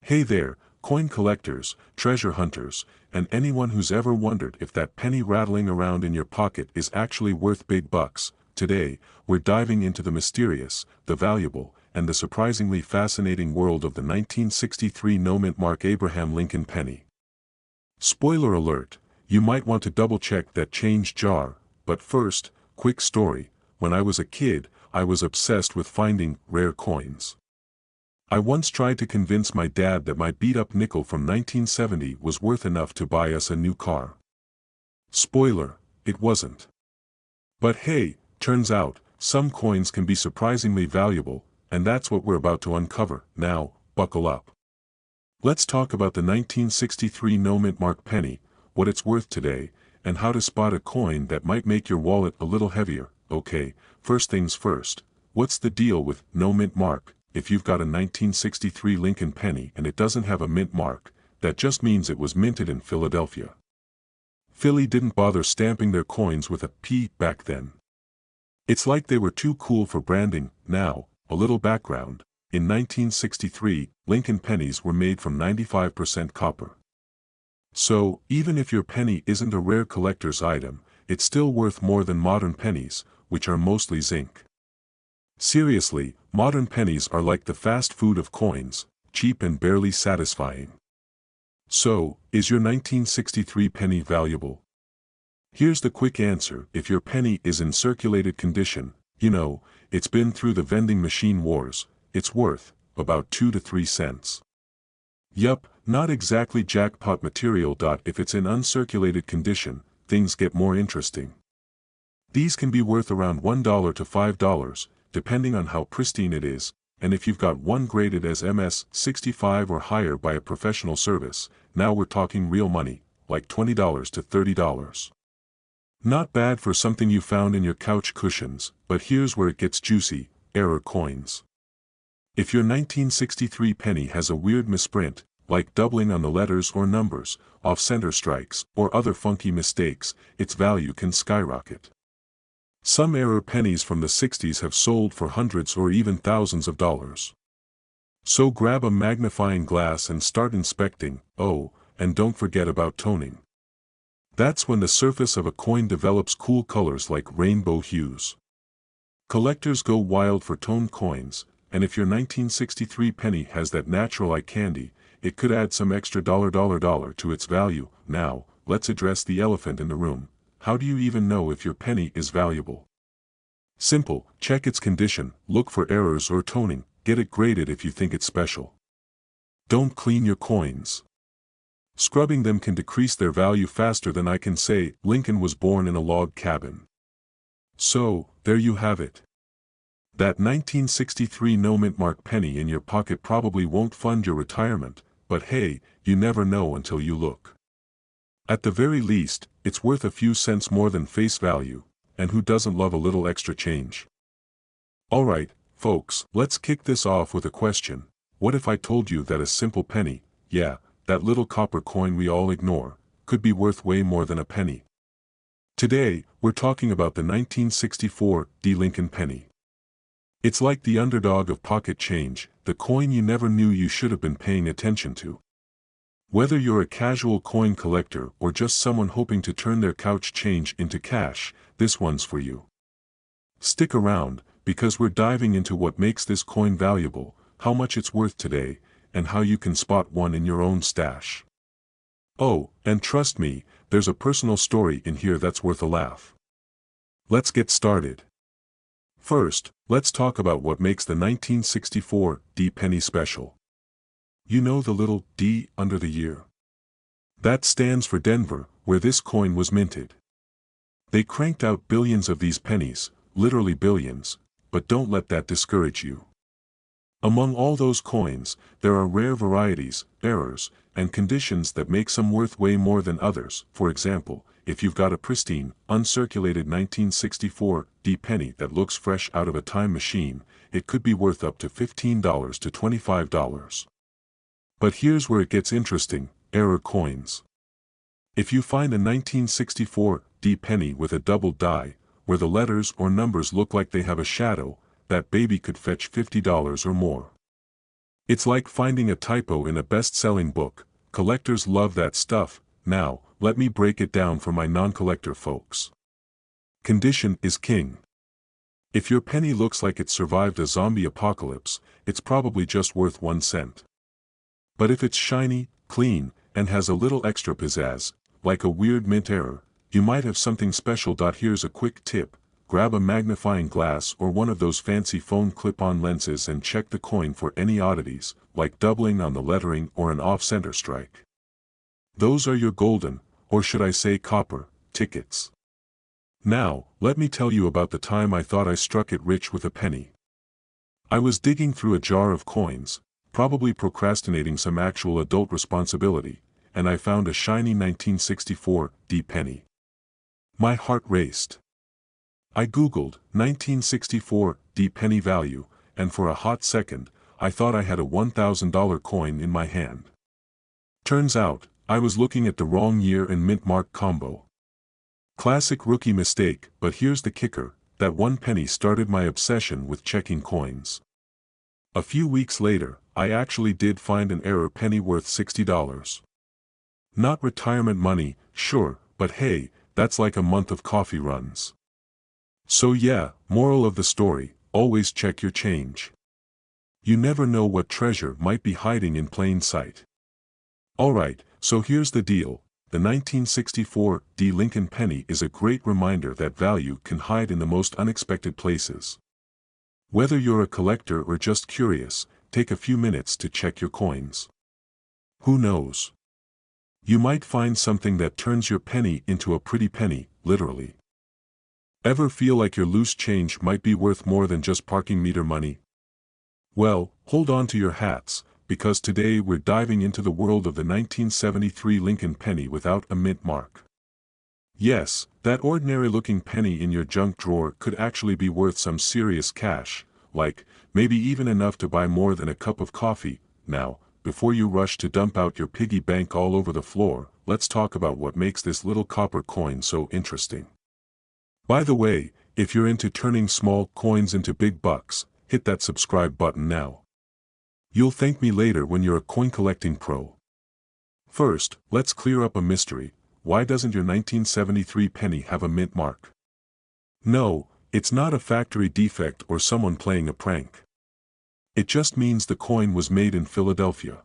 Hey there, coin collectors, treasure hunters, and anyone who's ever wondered if that penny rattling around in your pocket is actually worth big bucks. Today, we're diving into the mysterious, the valuable, and the surprisingly fascinating world of the 1963 no-mint mark Abraham Lincoln penny. Spoiler alert, you might want to double-check that change jar, but first, quick story. When I was a kid, I was obsessed with finding rare coins. I once tried to convince my dad that my beat-up nickel from 1970 was worth enough to buy us a new car. Spoiler, it wasn't. But hey, turns out, some coins can be surprisingly valuable, and that's what we're about to uncover. Now, buckle up. Let's talk about the 1963 no-mint mark penny, what it's worth today, and how to spot a coin that might make your wallet a little heavier. Okay, first things first, what's the deal with no-mint mark? If you've got a 1963 Lincoln penny and it doesn't have a mint mark, that just means it was minted in Philadelphia. Philly didn't bother stamping their coins with a P back then. It's like they were too cool for branding. Now, a little background. In 1963, Lincoln pennies were made from 95% copper. So, even if your penny isn't a rare collector's item, it's still worth more than modern pennies, which are mostly zinc. Seriously, modern pennies are like the fast food of coins, cheap and barely satisfying. So, is your 1963 penny valuable? Here's the quick answer: if your penny is in circulated condition, it's been through the vending machine wars, it's worth about 2 to 3 cents. Yup, not exactly jackpot material. If it's in uncirculated condition, things get more interesting. These can be worth around $1 to $5, depending on how pristine it is, and if you've got one graded as MS 65 or higher by a professional service, now we're talking real money, like $20 to $30. Not bad for something you found in your couch cushions, but here's where it gets juicy: error coins. If your 1963 penny has a weird misprint, like doubling on the letters or numbers, off-center strikes, or other funky mistakes, its value can skyrocket. Some error pennies from the 60s have sold for hundreds or even thousands of dollars. So grab a magnifying glass and start inspecting. Oh, and don't forget about toning. That's when the surface of a coin develops cool colors like rainbow hues. Collectors go wild for toned coins, and if your 1963 penny has that natural eye candy, it could add some extra dollar to its value. Now, let's address the elephant in the room. How do you even know if your penny is valuable? Simple: check its condition, look for errors or toning, get it graded if you think it's special. Don't clean your coins. Scrubbing them can decrease their value faster than I can say Lincoln was born in a log cabin. So, there you have it. That 1963 no-mint mark penny in your pocket probably won't fund your retirement, but hey, you never know until you look. At the very least, it's worth a few cents more than face value, and who doesn't love a little extra change? Alright, folks, let's kick this off with a question. What if I told you that a simple penny, yeah, that little copper coin we all ignore, could be worth way more than a penny? Today, we're talking about the 1964 Lincoln penny. It's like the underdog of pocket change, the coin you never knew you should have been paying attention to. Whether you're a casual coin collector or just someone hoping to turn their couch change into cash, this one's for you. Stick around, because we're diving into what makes this coin valuable, how much it's worth today, and how you can spot one in your own stash. Oh, and trust me, there's a personal story in here that's worth a laugh. Let's get started. First, let's talk about what makes the 1964 penny special. You know the little D under the year? That stands for Denver, where this coin was minted. They cranked out billions of these pennies, literally billions, but don't let that discourage you. Among all those coins, there are rare varieties, errors, and conditions that make some worth way more than others. For example, if you've got a pristine, uncirculated 1964 penny that looks fresh out of a time machine, it could be worth up to $15 to $25. But here's where it gets interesting: error coins. If you find a 1964 penny with a doubled die, where the letters or numbers look like they have a shadow, that baby could fetch $50 or more. It's like finding a typo in a best-selling book. Collectors love that stuff. Now, let me break it down for my non-collector folks. Condition is king. If your penny looks like it survived a zombie apocalypse, it's probably just worth 1 cent. But if it's shiny, clean, and has a little extra pizzazz, like a weird mint error, you might have something special. Here's a quick tip: grab a magnifying glass or one of those fancy phone clip-on lenses and check the coin for any oddities, like doubling on the lettering or an off-center strike. Those are your golden, or should I say copper, tickets. Now, let me tell you about the time I thought I struck it rich with a penny. I was digging through a jar of coins, probably procrastinating some actual adult responsibility, and I found a shiny 1964 D penny. My heart raced. I googled 1964 D penny value, and for a hot second, I thought I had a $1,000 coin in my hand. Turns out, I was looking at the wrong year and mint mark combo. Classic rookie mistake, but here's the kicker: that 1 penny started my obsession with checking coins. A few weeks later, I actually did find an error penny worth $60. Not retirement money, sure, but hey, that's like a month of coffee runs. So yeah, moral of the story, always check your change. You never know what treasure might be hiding in plain sight. Alright, so here's the deal. The 1964 D Lincoln penny is a great reminder that value can hide in the most unexpected places. Whether you're a collector or just curious, take a few minutes to check your coins. Who knows? You might find something that turns your penny into a pretty penny, literally. Ever feel like your loose change might be worth more than just parking meter money? Well, hold on to your hats, because today we're diving into the world of the 1973 Lincoln penny without a mint mark. Yes, that ordinary-looking penny in your junk drawer could actually be worth some serious cash, like, maybe even enough to buy more than a cup of coffee. Now, before you rush to dump out your piggy bank all over the floor, let's talk about what makes this little copper coin so interesting. By the way, if you're into turning small coins into big bucks, hit that subscribe button now. You'll thank me later when you're a coin collecting pro. First, let's clear up a mystery. Why doesn't your 1973 penny have a mint mark? No, it's not a factory defect or someone playing a prank. It just means the coin was made in Philadelphia.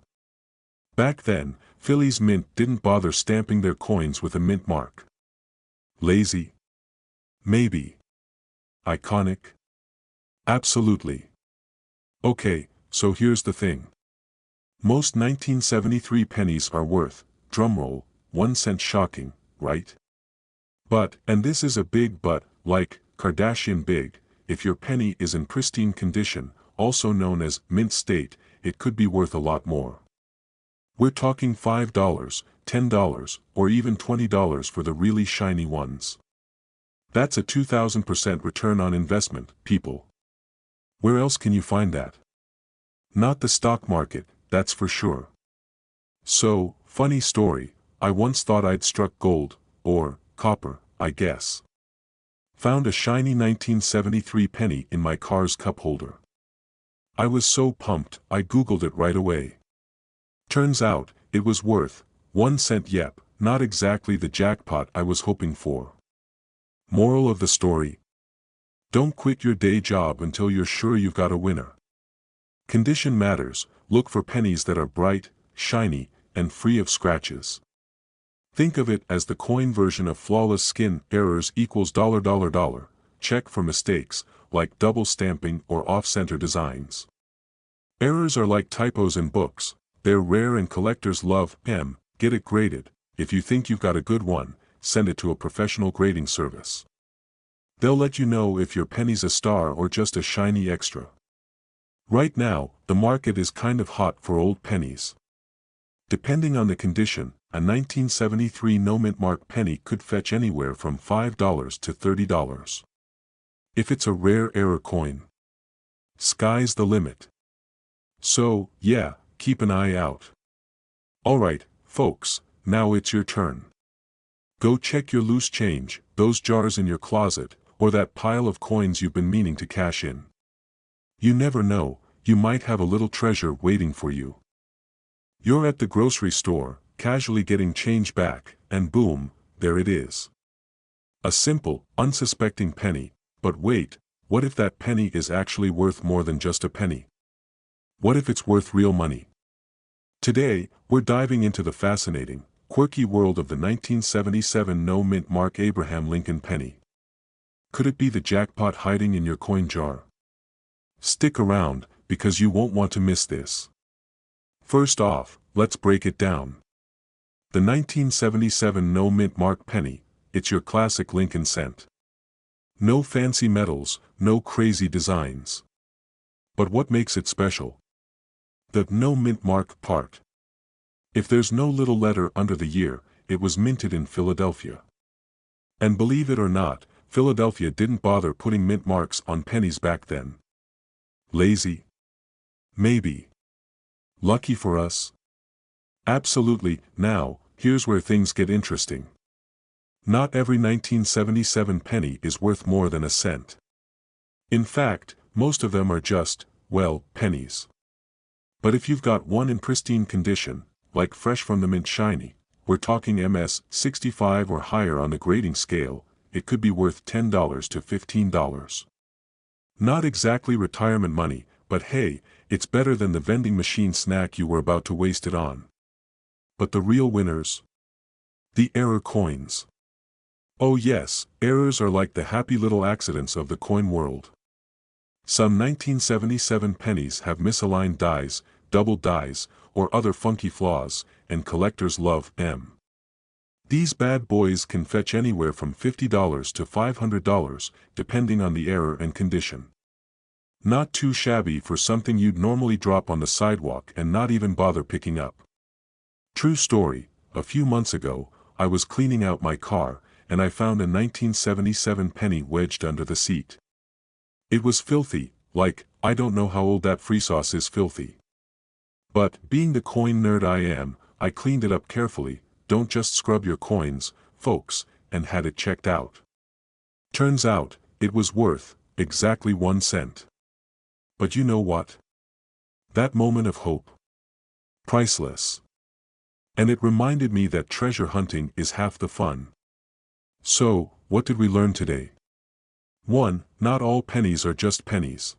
Back then, Philly's mint didn't bother stamping their coins with a mint mark. Lazy? Maybe. Iconic? Absolutely. Okay, so here's the thing. Most 1973 pennies are worth, drumroll, 1 cent. Shocking, right? But, and this is a big but, like, Kardashian big, if your penny is in pristine condition, also known as mint state, it could be worth a lot more. We're talking $5, $10, or even $20 for the really shiny ones. That's a 2,000% return on investment, people. Where else can you find that? Not the stock market, that's for sure. So, funny story, I once thought I'd struck gold, or copper, I guess. Found a shiny 1973 penny in my car's cup holder. I was so pumped, I googled it right away. Turns out, it was worth 1 cent. Yep, not exactly the jackpot I was hoping for. Moral of the story: don't quit your day job until you're sure you've got a winner. Condition matters. Look for pennies that are bright, shiny, and free of scratches. Think of it as the coin version of flawless skin. Errors equals $. Check for mistakes, like double stamping or off-center designs. Errors are like typos in books. They're rare and collectors love them. Get it graded. If you think you've got a good one, send it to a professional grading service. They'll let you know if your penny's a star or just a shiny extra. Right now, the market is kind of hot for old pennies. Depending on the condition, a 1973 no mint mark penny could fetch anywhere from $5 to $30. If it's a rare error coin, sky's the limit. So, yeah, keep an eye out. Alright, folks, now it's your turn. Go check your loose change, those jars in your closet, or that pile of coins you've been meaning to cash in. You never know, you might have a little treasure waiting for you. You're at the grocery store, casually getting change back, and boom, there it is. A simple, unsuspecting penny, but wait, what if that penny is actually worth more than just a penny? What if it's worth real money? Today, we're diving into the fascinating, quirky world of the 1977 no-mint Mark Abraham Lincoln penny. Could it be the jackpot hiding in your coin jar? Stick around, because you won't want to miss this. First off, let's break it down. The 1977 no-mint Mark penny, it's your classic Lincoln cent. No fancy metals, no crazy designs. But what makes it special? The no-mint mark part. If there's no little letter under the year, it was minted in Philadelphia. And believe it or not, Philadelphia didn't bother putting mint marks on pennies back then. Lazy? Maybe. Lucky for us? Absolutely. Now, here's where things get interesting. Not every 1977 penny is worth more than a cent. In fact, most of them are just, well, pennies. But if you've got one in pristine condition, like fresh from the mint shiny, we're talking MS 65 or higher on the grading scale, it could be worth $10 to $15. Not exactly retirement money, but hey, it's better than the vending machine snack you were about to waste it on. But the real winners? The error coins. Oh yes, errors are like the happy little accidents of the coin world. Some 1977 pennies have misaligned dies, double dies, or other funky flaws, and collectors love them. These bad boys can fetch anywhere from $50 to $500, depending on the error and condition. Not too shabby for something you'd normally drop on the sidewalk and not even bother picking up. True story, a few months ago, I was cleaning out my car, and I found a 1977 penny wedged under the seat. It was filthy, like, I don't know how old that free sauce is filthy. But, being the coin nerd I am, I cleaned it up carefully. Don't just scrub your coins, folks, and had it checked out. Turns out, it was worth exactly 1 cent. But you know what? That moment of hope. Priceless. And it reminded me that treasure hunting is half the fun. So, what did we learn today? 1. Not all pennies are just pennies.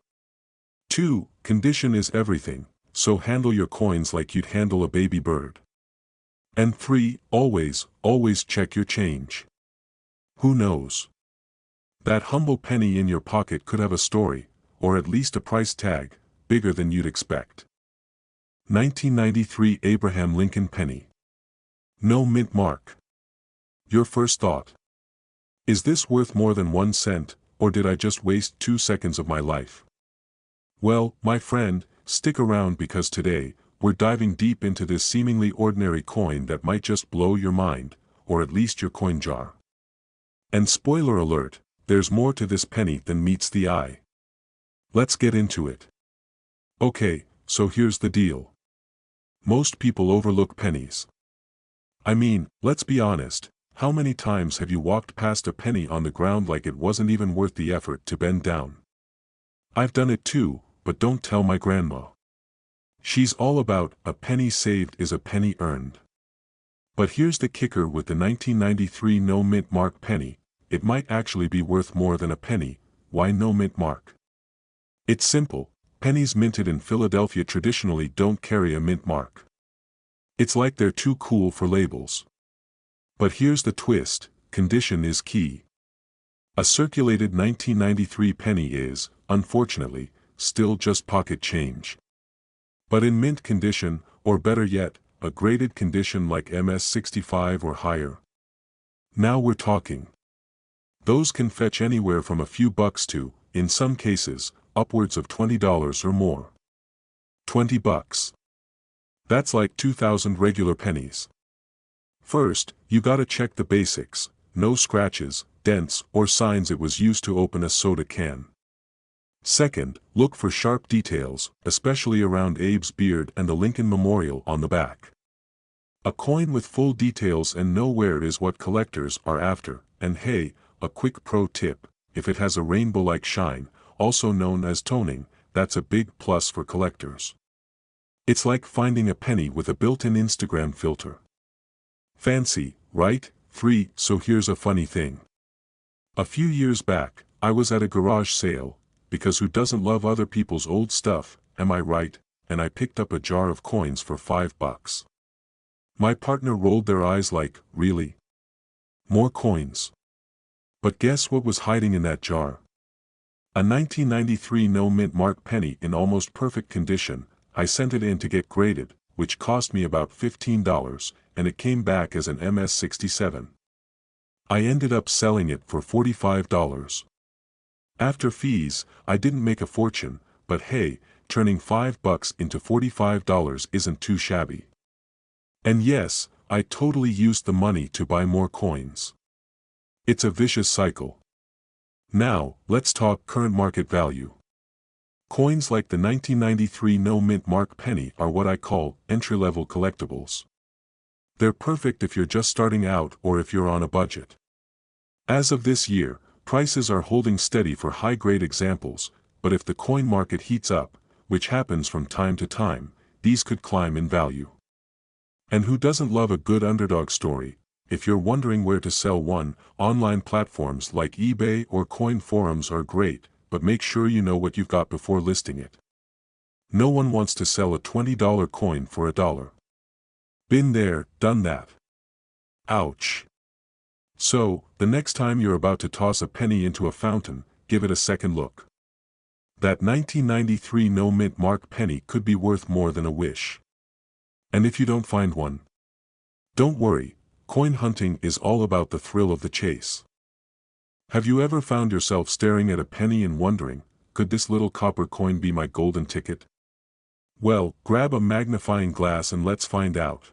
2. Condition is everything, so handle your coins like you'd handle a baby bird. And 3. Always check your change. Who knows? That humble penny in your pocket could have a story, or at least a price tag, bigger than you'd expect. 1993 Abraham Lincoln penny. No mint mark. Your first thought? Is this worth more than 1 cent, or did I just waste 2 seconds of my life? Well, my friend, stick around because today, we're diving deep into this seemingly ordinary coin that might just blow your mind, or at least your coin jar. And spoiler alert, there's more to this penny than meets the eye. Let's get into it. Okay, so here's the deal. Most people overlook pennies. I mean, let's be honest, how many times have you walked past a penny on the ground like it wasn't even worth the effort to bend down? I've done it too, but don't tell my grandma. She's all about, a penny saved is a penny earned. But here's the kicker with the 1993 no mint mark penny, it might actually be worth more than a penny. Why no mint mark? It's simple, pennies minted in Philadelphia traditionally don't carry a mint mark. It's like they're too cool for labels. But here's the twist, condition is key. A circulated 1993 penny is, unfortunately, still just pocket change. But in mint condition, or better yet, a graded condition like MS 65 or higher. Now we're talking. Those can fetch anywhere from a few bucks to, in some cases, upwards of $20 or more. 20 bucks. That's like 2,000 regular pennies. First, you gotta check the basics, no scratches, dents, or signs it was used to open a soda can. Second, look for sharp details, especially around Abe's beard and the Lincoln Memorial on the back. A coin with full details and no wear is what collectors are after, and hey, a quick pro tip, if it has a rainbow-like shine, also known as toning, that's a big plus for collectors. It's like finding a penny with a built-in Instagram filter. Fancy, right? So here's a funny thing. A few years back, I was at a garage sale, because who doesn't love other people's old stuff, am I right? And I picked up a jar of coins for $5. My partner rolled their eyes like, really? More coins? But guess what was hiding in that jar? A 1993 no-mint mark penny in almost perfect condition. I sent it in to get graded, which cost me about $15, and it came back as an MS-67. I ended up selling it for $45. After fees, I didn't make a fortune, but hey, turning $5 into $45 isn't too shabby. And yes, I totally used the money to buy more coins. It's a vicious cycle. Now, let's talk current market value. Coins like the 1993 no-mint mark penny are what I call entry-level collectibles. They're perfect if you're just starting out or if you're on a budget. As of this year, prices are holding steady for high-grade examples, but if the coin market heats up, which happens from time to time, these could climb in value. And who doesn't love a good underdog story? If you're wondering where to sell one, online platforms like eBay or coin forums are great, but make sure you know what you've got before listing it. No one wants to sell a $20 coin for $1. Been there, done that. Ouch. So, the next time you're about to toss a penny into a fountain, give it a second look. That 1993 no-mint mark penny could be worth more than a wish. And if you don't find one, don't worry, coin hunting is all about the thrill of the chase. Have you ever found yourself staring at a penny and wondering, could this little copper coin be my golden ticket? Well, grab a magnifying glass and let's find out.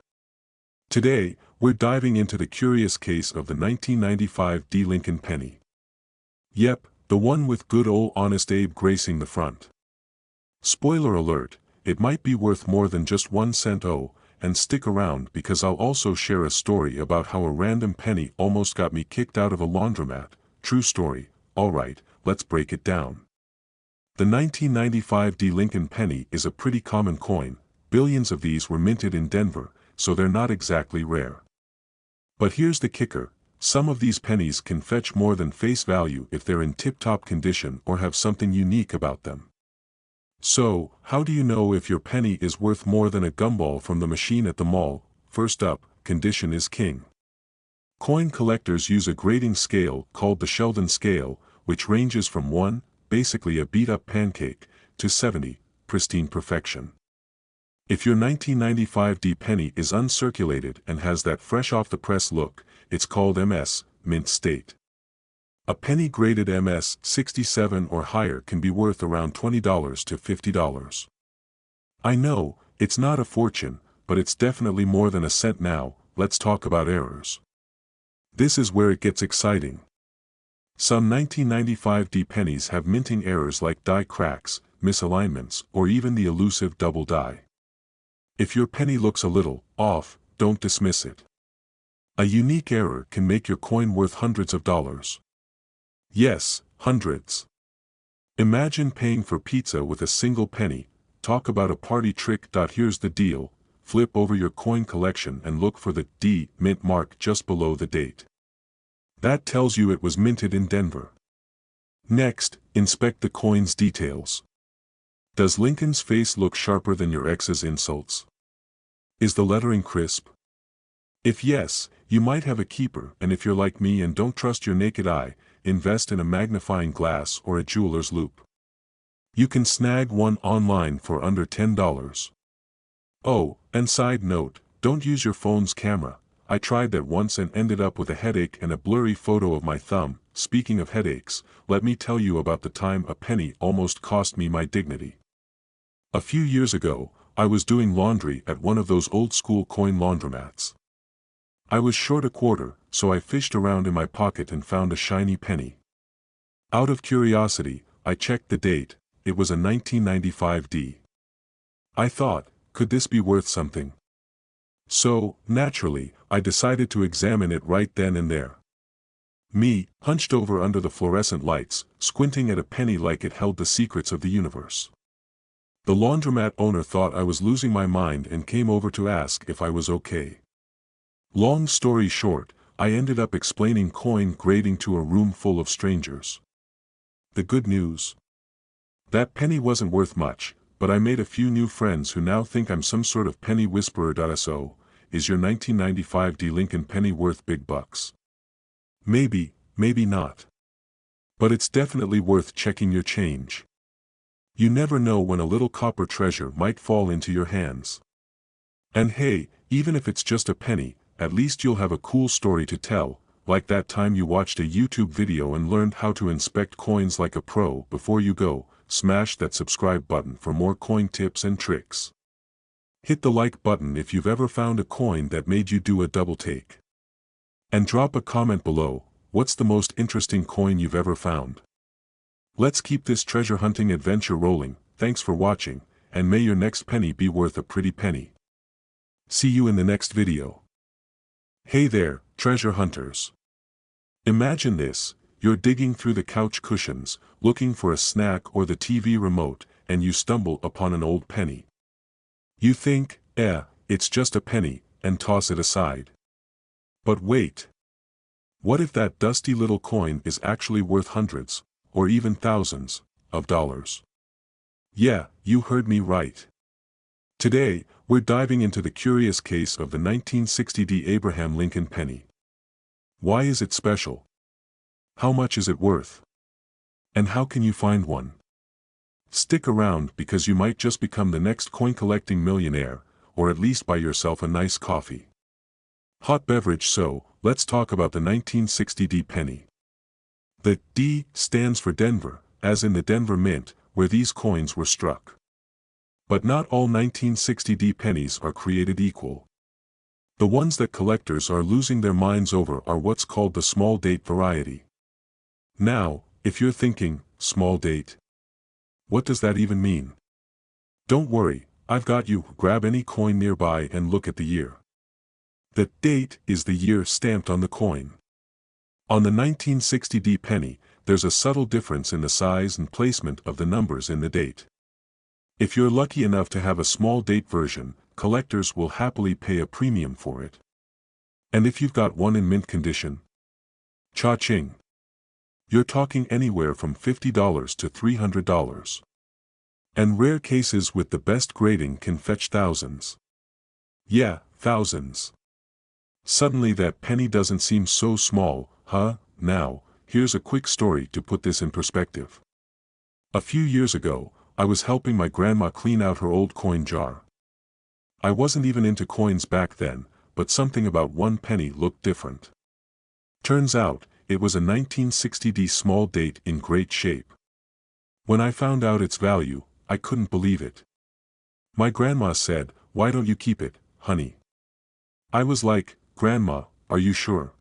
Today, we're diving into the curious case of the 1995 D. Lincoln penny. Yep, the one with good old Honest Abe gracing the front. Spoiler alert, it might be worth more than just 1 cent. Oh, and stick around because I'll also share a story about how a random penny almost got me kicked out of a laundromat. True story. Alright, let's break it down. The 1995 D. Lincoln penny is a pretty common coin. Billions of these were minted in Denver, so they're not exactly rare. But here's the kicker, some of these pennies can fetch more than face value if they're in tip-top condition or have something unique about them. So, how do you know if your penny is worth more than a gumball from the machine at the mall? First up, condition is king. Coin collectors use a grading scale called the Sheldon scale, which ranges from 1, basically a beat-up pancake, to 70, pristine perfection. If your 1995 D penny is uncirculated and has that fresh-off-the-press look, it's called MS, mint state. A penny graded MS 67 or higher can be worth around $20 to $50. I know, it's not a fortune, but it's definitely more than a cent now. Let's talk about errors. This is where it gets exciting. Some 1995 D pennies have minting errors like die cracks, misalignments, or even the elusive double die. If your penny looks a little off, don't dismiss it. A unique error can make your coin worth hundreds of dollars. Yes, hundreds. Imagine paying for pizza with a single penny. Talk about a party trick. Here's the deal, flip over your coin collection and look for the D mint mark just below the date. That tells you it was minted in Denver. Next, inspect the coin's details. Does Lincoln's face look sharper than your ex's insults? Is the lettering crisp? If yes, you might have a keeper, and if you're like me and don't trust your naked eye, invest in a magnifying glass or a jeweler's loupe. You can snag one online for under $10. Oh, and side note, don't use your phone's camera. I tried that once and ended up with a headache and a blurry photo of my thumb. Speaking of headaches, let me tell you about the time a penny almost cost me my dignity. A few years ago, I was doing laundry at one of those old-school coin laundromats. I was short a quarter, so I fished around in my pocket and found a shiny penny. Out of curiosity, I checked the date. It was a 1995 D. I thought, could this be worth something? So, naturally, I decided to examine it right then and there. Me, hunched over under the fluorescent lights, squinting at a penny like it held the secrets of the universe. The laundromat owner thought I was losing my mind and came over to ask if I was okay. Long story short, I ended up explaining coin grading to a room full of strangers. The good news? That penny wasn't worth much, but I made a few new friends who now think I'm some sort of penny whisperer. So, is your 1995 D Lincoln penny worth big bucks? Maybe, maybe not. But it's definitely worth checking your change. You never know when a little copper treasure might fall into your hands. And hey, even if it's just a penny, at least you'll have a cool story to tell, like that time you watched a YouTube video and learned how to inspect coins like a pro. Before you go, smash that subscribe button for more coin tips and tricks. Hit the like button if you've ever found a coin that made you do a double take. And drop a comment below, what's the most interesting coin you've ever found? Let's keep this treasure hunting adventure rolling. Thanks for watching, and may your next penny be worth a pretty penny. See you in the next video. Hey there, treasure hunters. Imagine this, you're digging through the couch cushions, looking for a snack or the TV remote, and you stumble upon an old penny. You think, it's just a penny, and toss it aside. But wait. What if that dusty little coin is actually worth hundreds, or even thousands, of dollars? Yeah, you heard me right. Today, we're diving into the curious case of the 1960 D Abraham Lincoln penny. Why is it special? How much is it worth? And how can you find one? Stick around because you might just become the next coin-collecting millionaire, or at least buy yourself a nice coffee. Hot beverage. So, let's talk about the 1960 D penny. The D stands for Denver, as in the Denver Mint, where these coins were struck. But not all 1960 D pennies are created equal. The ones that collectors are losing their minds over are what's called the small date variety. Now, if you're thinking, small date? What does that even mean? Don't worry, I've got you. Grab any coin nearby and look at the year. The date is the year stamped on the coin. On the 1960 D penny, there's a subtle difference in the size and placement of the numbers in the date. If you're lucky enough to have a small date version, collectors will happily pay a premium for it. And if you've got one in mint condition? Cha-ching! You're talking anywhere from $50 to $300. And rare cases with the best grading can fetch thousands. Yeah, thousands. Suddenly that penny doesn't seem so small, huh? Now, here's a quick story to put this in perspective. A few years ago, I was helping my grandma clean out her old coin jar. I wasn't even into coins back then, but something about one penny looked different. Turns out, it was a 1960 D small date in great shape. When I found out its value, I couldn't believe it. My grandma said, "Why don't you keep it, honey?" I was like, "Grandma, are you sure?"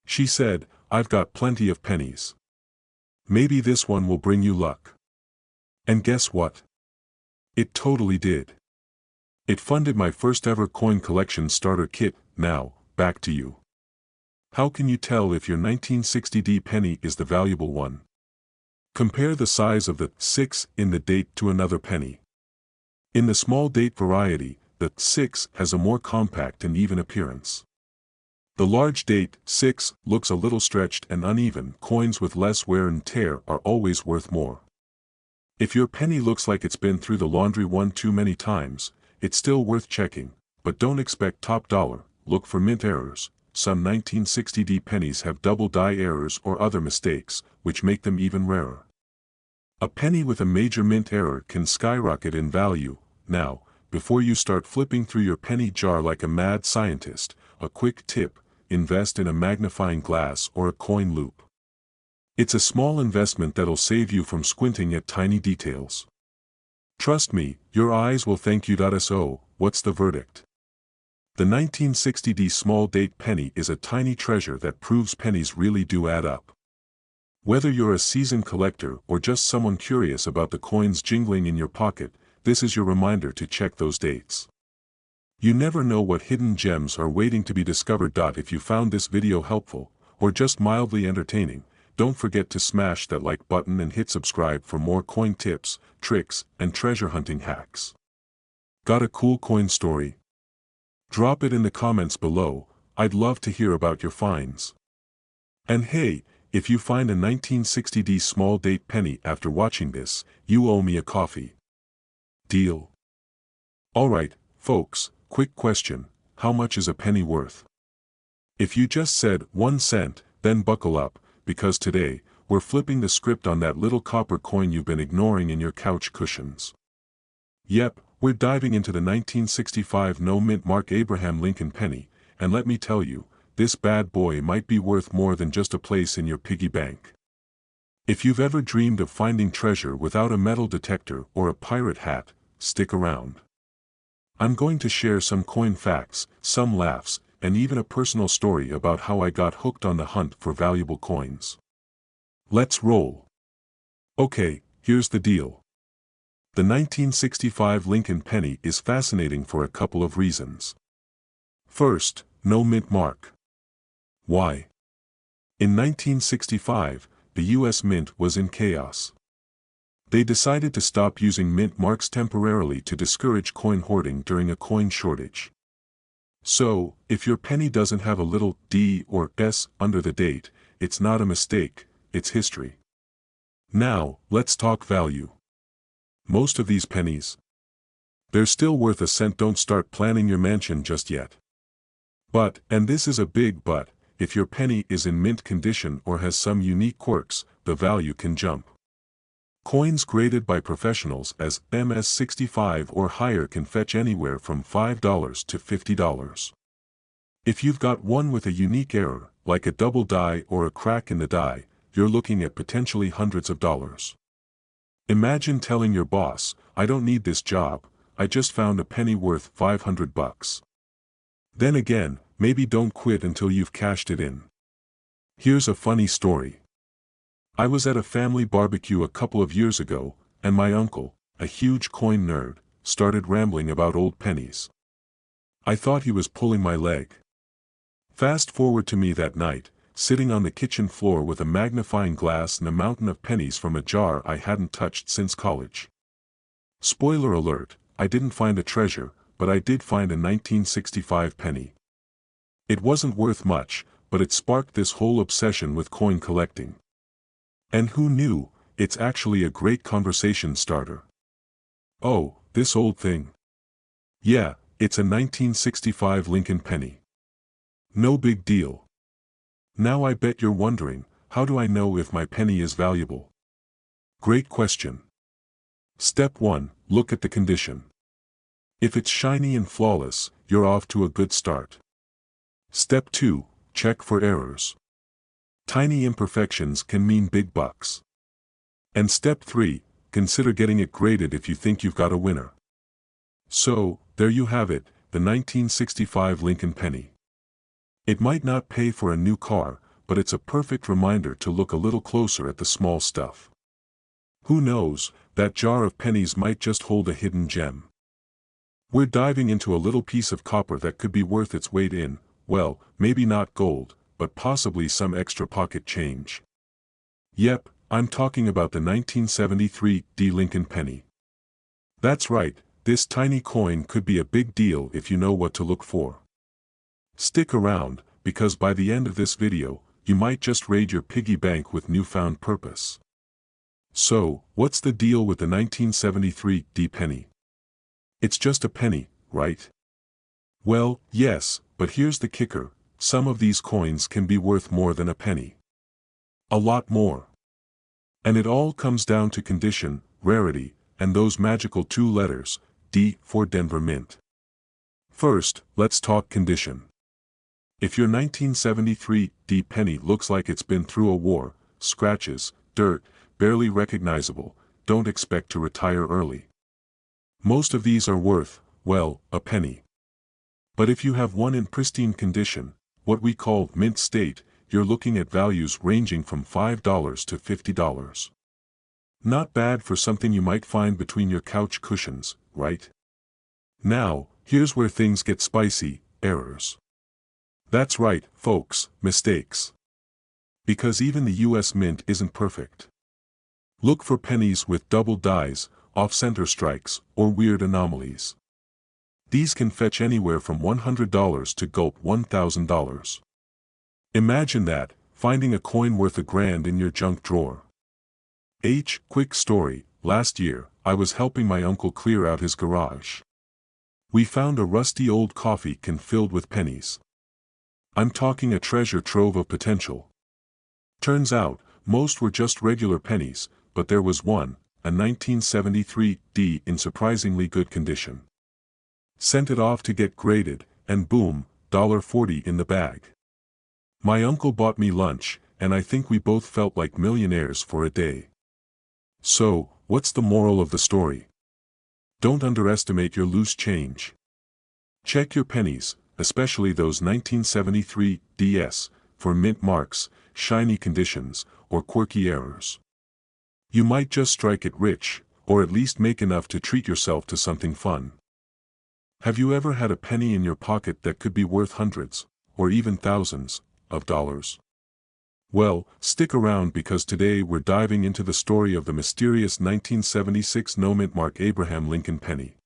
She said, "I've got plenty of pennies. Maybe this one will bring you luck." And guess what? It totally did. It funded my first ever coin collection starter kit. Now, back to you. How can you tell if your 1960 D penny is the valuable one? Compare the size of the 6 in the date to another penny. In the small date variety, the 6 has a more compact and even appearance. The large date 6 looks a little stretched and uneven. Coins with less wear and tear are always worth more. If your penny looks like it's been through the laundry one too many times, it's still worth checking, but don't expect top dollar. Look for mint errors. Some 1960 D pennies have double die errors or other mistakes, which make them even rarer. A penny with a major mint error can skyrocket in value. Now, before you start flipping through your penny jar like a mad scientist, a quick tip: invest in a magnifying glass or a coin loop. It's a small investment that'll save you from squinting at tiny details. Trust me, your eyes will thank you. So, what's the verdict? The 1960 D small date penny is a tiny treasure that proves pennies really do add up. Whether you're a seasoned collector or just someone curious about the coins jingling in your pocket, this is your reminder to check those dates. You never know what hidden gems are waiting to be discovered. If you found this video helpful, or just mildly entertaining, don't forget to smash that like button and hit subscribe for more coin tips, tricks, and treasure hunting hacks. Got a cool coin story? Drop it in the comments below, I'd love to hear about your finds. And hey, if you find a 1960s small date penny after watching this, you owe me a coffee. Deal? Alright, folks, quick question, how much is a penny worth? If you just said 1 cent, then buckle up, because today, we're flipping the script on that little copper coin you've been ignoring in your couch cushions. Yep, we're diving into the 1965 no-mint mark Abraham Lincoln penny, and let me tell you, this bad boy might be worth more than just a place in your piggy bank. If you've ever dreamed of finding treasure without a metal detector or a pirate hat, stick around. I'm going to share some coin facts, some laughs, and even a personal story about how I got hooked on the hunt for valuable coins. Let's roll. Okay, here's the deal. The 1965 Lincoln penny is fascinating for a couple of reasons. First, no mint mark. Why? In 1965, the US Mint was in chaos. They decided to stop using mint marks temporarily to discourage coin hoarding during a coin shortage. So, if your penny doesn't have a little D or S under the date, it's not a mistake, it's history. Now, let's talk value. Most of these pennies, they're still worth a cent. Don't start planning your mansion just yet. But, and this is a big but, if your penny is in mint condition or has some unique quirks, the value can jump. Coins graded by professionals as MS-65 or higher can fetch anywhere from $5 to $50. If you've got one with a unique error, like a double die or a crack in the die, you're looking at potentially hundreds of dollars. Imagine telling your boss, "I don't need this job, I just found a penny worth $500. Then again, maybe don't quit until you've cashed it in. Here's a funny story. I was at a family barbecue a couple of years ago, and my uncle, a huge coin nerd, started rambling about old pennies. I thought he was pulling my leg. Fast forward to me that night, sitting on the kitchen floor with a magnifying glass and a mountain of pennies from a jar I hadn't touched since college. Spoiler alert, I didn't find a treasure, but I did find a 1965 penny. It wasn't worth much, but it sparked this whole obsession with coin collecting. And who knew, it's actually a great conversation starter. Oh, this old thing. Yeah, it's a 1965 Lincoln penny. No big deal. Now I bet you're wondering, how do I know if my penny is valuable? Great question. Step 1, look at the condition. If it's shiny and flawless, you're off to a good start. Step 2, check for errors. Tiny imperfections can mean big bucks. And step 3, consider getting it graded if you think you've got a winner. So, there you have it, the 1965 Lincoln penny. It might not pay for a new car, but it's a perfect reminder to look a little closer at the small stuff. Who knows, that jar of pennies might just hold a hidden gem. We're diving into a little piece of copper that could be worth its weight in, well, maybe not gold, but possibly some extra pocket change. Yep, I'm talking about the 1973 Lincoln penny. That's right, this tiny coin could be a big deal if you know what to look for. Stick around, because by the end of this video, you might just raid your piggy bank with newfound purpose. So, what's the deal with the 1973 penny? It's just a penny, right? Well, yes, but here's the kicker. Some of these coins can be worth more than a penny. A lot more. And it all comes down to condition, rarity, and those magical 2 letters, D for Denver Mint. First, let's talk condition. If your 1973 penny looks like it's been through a war, scratches, dirt, barely recognizable, don't expect to retire early. Most of these are worth, well, a penny. But if you have one in pristine condition, what we call mint state, you're looking at values ranging from $5 to $50. Not bad for something you might find between your couch cushions, right? Now, here's where things get spicy, errors. That's right, folks, mistakes. Because even the US Mint isn't perfect. Look for pennies with double dies, off-center strikes, or weird anomalies. These can fetch anywhere from $100 to gulp $1,000. Imagine that, finding a coin worth $1,000 in your junk drawer. Quick story, last year, I was helping my uncle clear out his garage. We found a rusty old coffee can filled with pennies. I'm talking a treasure trove of potential. Turns out, most were just regular pennies, but there was one, a 1973 D in surprisingly good condition. Sent it off to get graded, and boom, $1.40 in the bag. My uncle bought me lunch, and I think we both felt like millionaires for a day. So, what's the moral of the story? Don't underestimate your loose change. Check your pennies, especially those 1973 DS, for mint marks, shiny conditions, or quirky errors. You might just strike it rich, or at least make enough to treat yourself to something fun. Have you ever had a penny in your pocket that could be worth hundreds, or even thousands, of dollars? Well, stick around because today we're diving into the story of the mysterious 1976 no-mint mark Abraham Lincoln penny.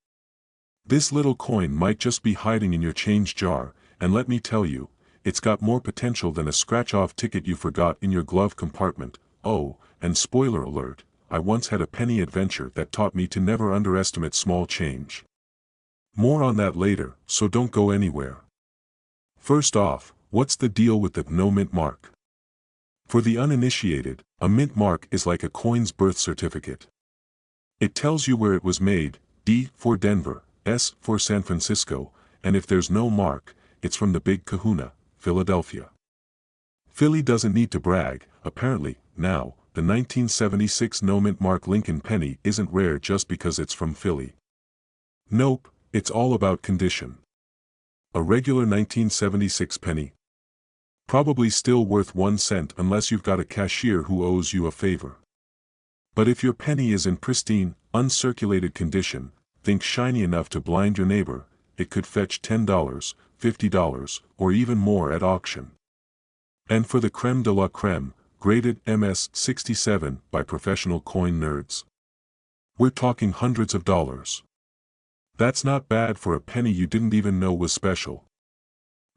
This little coin might just be hiding in your change jar, and let me tell you, it's got more potential than a scratch-off ticket you forgot in your glove compartment. Oh, and spoiler alert, I once had a penny adventure that taught me to never underestimate small change. More on that later, so don't go anywhere. First off, what's the deal with the no-mint mark? For the uninitiated, a mint mark is like a coin's birth certificate. It tells you where it was made, D for Denver, S for San Francisco, and if there's no mark, it's from the Big Kahuna, Philadelphia. Philly doesn't need to brag, apparently. Now, the 1976 no-mint mark Lincoln penny isn't rare just because it's from Philly. Nope, it's all about condition. A regular 1976 penny? Probably still worth 1 cent unless you've got a cashier who owes you a favor. But if your penny is in pristine, uncirculated condition, think shiny enough to blind your neighbor, it could fetch $10, $50, or even more at auction. And for the creme de la creme, graded MS-67 by professional coin nerds. We're talking hundreds of dollars. That's not bad for a penny you didn't even know was special.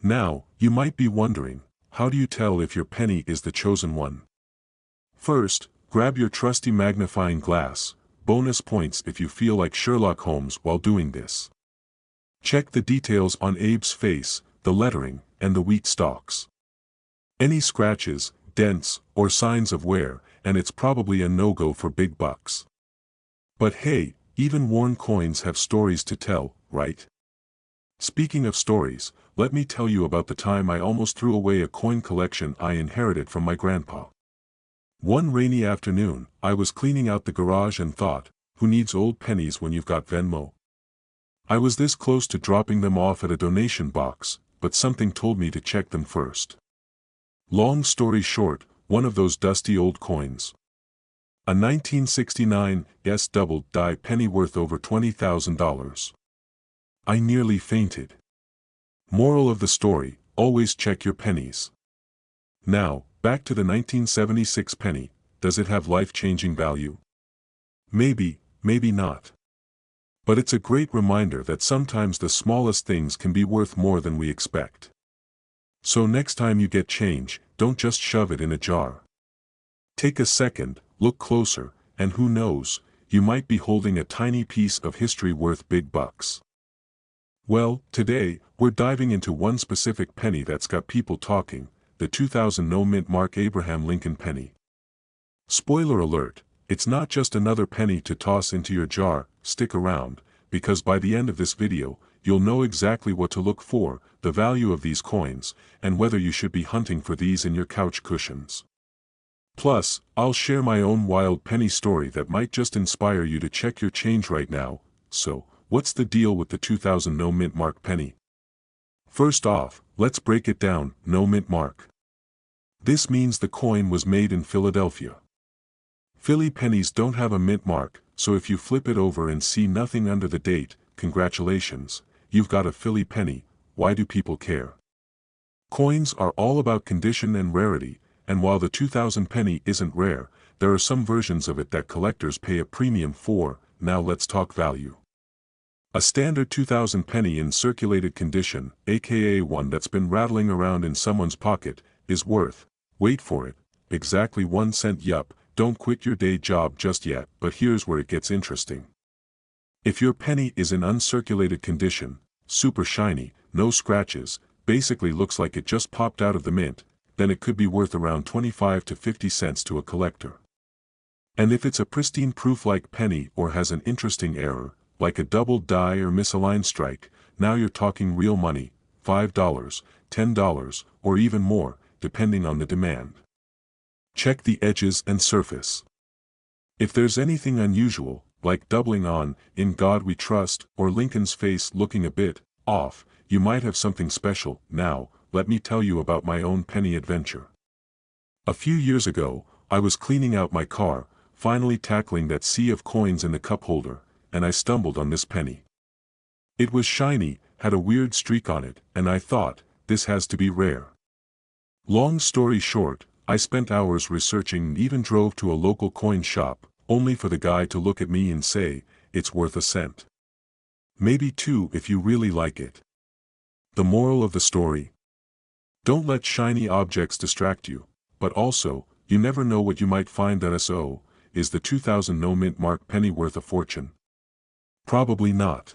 Now, you might be wondering, how do you tell if your penny is the chosen one? First, grab your trusty magnifying glass, bonus points if you feel like Sherlock Holmes while doing this. Check the details on Abe's face, the lettering, and the wheat stalks. Any scratches, dents, or signs of wear, and it's probably a no-go for big bucks. But hey, even worn coins have stories to tell, right? Speaking of stories, let me tell you about the time I almost threw away a coin collection I inherited from my grandpa. One rainy afternoon, I was cleaning out the garage and thought, who needs old pennies when you've got Venmo? I was this close to dropping them off at a donation box, but something told me to check them first. Long story short, one of those dusty old coins. A 1969 S double die penny worth over $20,000. I nearly fainted. Moral of the story, always check your pennies. Now, back to the 1976 penny, does it have life-changing value? Maybe, maybe not. But it's a great reminder that sometimes the smallest things can be worth more than we expect. So next time you get change, don't just shove it in a jar. Take a second, look closer, and who knows, you might be holding a tiny piece of history worth big bucks. Well, today, we're diving into one specific penny that's got people talking, the 2000 no-mint mark Abraham Lincoln penny. Spoiler alert, it's not just another penny to toss into your jar. Stick around, because by the end of this video, you'll know exactly what to look for, the value of these coins, and whether you should be hunting for these in your couch cushions. Plus, I'll share my own wild penny story that might just inspire you to check your change right now. So, what's the deal with the 2000 no-mint mark penny? First off, let's break it down. No-mint mark. This means the coin was made in Philadelphia. Philly pennies don't have a mint mark, so if you flip it over and see nothing under the date, congratulations, you've got a Philly penny. Why do people care? Coins are all about condition and rarity, And while the 2000 penny isn't rare, there are some versions of it that collectors pay a premium for. Now let's talk value. A standard 2000 penny in circulated condition, aka one that's been rattling around in someone's pocket, is worth, wait for it, exactly 1 cent. Yup, don't quit your day job just yet, but here's where it gets interesting. If your penny is in uncirculated condition, super shiny, no scratches, basically looks like it just popped out of the mint, then it could be worth around 25 to 50 cents to a collector. And if it's a pristine proof-like penny or has an interesting error, like a double die or misaligned strike, now you're talking real money, $5, $10, or even more, depending on the demand. Check the edges and surface. If there's anything unusual, like doubling on, "In God We Trust," or Lincoln's face looking a bit off, you might have something special. Now, let me tell you about my own penny adventure. A few years ago, I was cleaning out my car, finally tackling that sea of coins in the cup holder, and I stumbled on this penny. It was shiny, had a weird streak on it, and I thought, this has to be rare. Long story short, I spent hours researching and even drove to a local coin shop, only for the guy to look at me and say, "It's worth a cent. Maybe 2 if you really like it." The moral of the story? Don't let shiny objects distract you, but also, you never know what you might find. So, is the 2000 no mint mark penny worth a fortune? Probably not.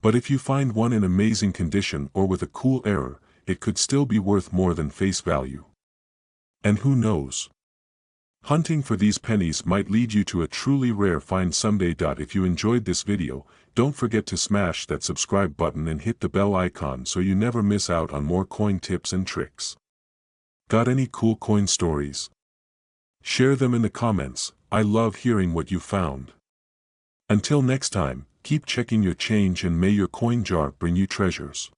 But if you find one in amazing condition or with a cool error, it could still be worth more than face value. And who knows? Hunting for these pennies might lead you to a truly rare find someday. If you enjoyed this video, don't forget to smash that subscribe button and hit the bell icon so you never miss out on more coin tips and tricks. Got any cool coin stories? Share them in the comments. I love hearing what you found. Until next time, keep checking your change and may your coin jar bring you treasures.